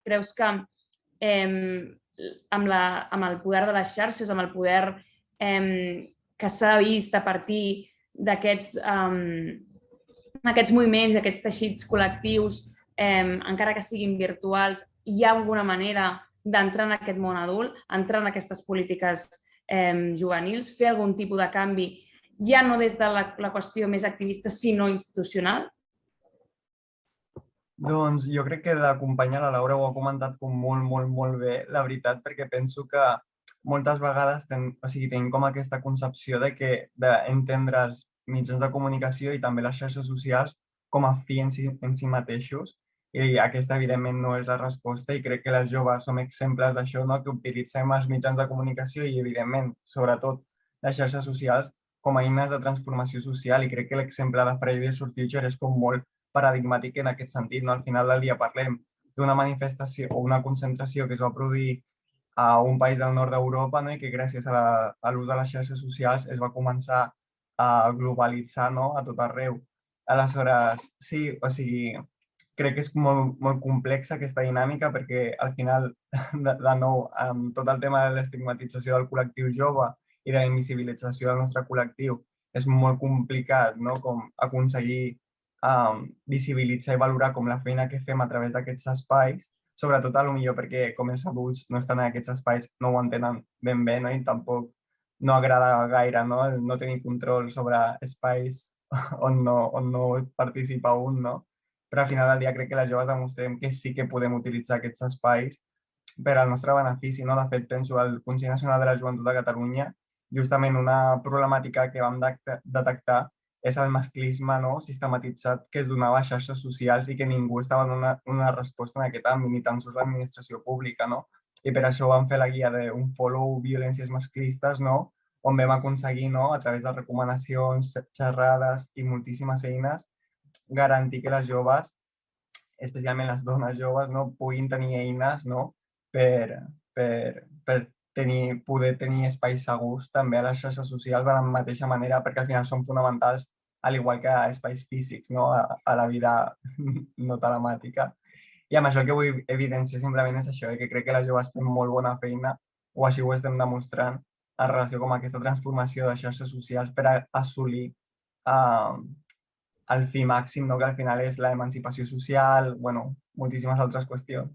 creus que amb el poder de les xarxes, amb el poder que s'ha vist a partir d'aquests moviments, aquests teixits col·lectius, encara que siguin virtuals, hi ha alguna manera d'entrar en aquest món adult, entrar en aquestes polítiques juvenils, fer algun tipus de canvi, ja no des de la qüestió més activista, sinó institucional? Doncs jo crec que d'acompanyar la Laura ho ha comentat com molt bé, la veritat, perquè penso que moltes vegades tenim com aquesta concepció d'entendre els mitjans de comunicació i també les xarxes socials com a fi en si mateixos, i aquesta evidentment no és la resposta, i crec que les joves som exemples d'això, no? Que utilitzem els mitjans de comunicació i evidentment, sobretot, les xarxes socials com a eines de transformació social, i crec que l'exemple de Fridays for Future és com molt paradigmàtic en aquest sentit, no? Al final del dia parlem d'una manifestació o una concentració que es va produir a un país del nord d'Europa, no? I que gràcies a l'ús de les xarxes socials es va començar a globalitzar, no? A tot arreu. Aleshores, sí, o sigui, crec que és molt complexa aquesta dinàmica perquè al final, de nou, amb tot el tema de l'estigmatització del col·lectiu jove i de la invisibilització del nostre col·lectiu, és molt complicat, no? Com aconseguir visibilitzar i valorar com la feina que fem a través d'aquests espais, sobretot a lo millor perquè com els adults no estan en aquests espais no ho entenen ben bé, no? I tampoc no agrada gaire, no? El no tenir control sobre espais on no participa un, no? Però al final del dia crec que les joves demostrem que sí que podem utilitzar aquests espais per al nostre benefici, no? De fet, penso al Consell Nacional de la Joventut de Catalunya, justament una problemàtica que vam detectar és el masclisme, no? Sistematitzat que es donava a xarxes socials i que ningú estava donant una resposta en aquest àmbit, ni tan sols l'administració pública, no? I per això vam fer la guia d'un follow violències masclistes, no? On vam aconseguir, no? A través de recomanacions, xerrades i moltíssimes eines, garantir que les joves, especialment les dones joves, no? Puguin tenir eines, no? Per poder tenir espais segurs també a les xarxes socials de la mateixa manera, perquè al final són fonamentals, al igual que espais físics, no? A la vida no telemàtica. I amb això el que vull evidenciar simplement és això, que crec que les joves fem molt bona feina, o així ho estem demostrant, en relació amb aquesta transformació de xarxes socials per assolir el fi màxim, no? Que al final és l'emancipació social, bueno, moltíssimes altres qüestions.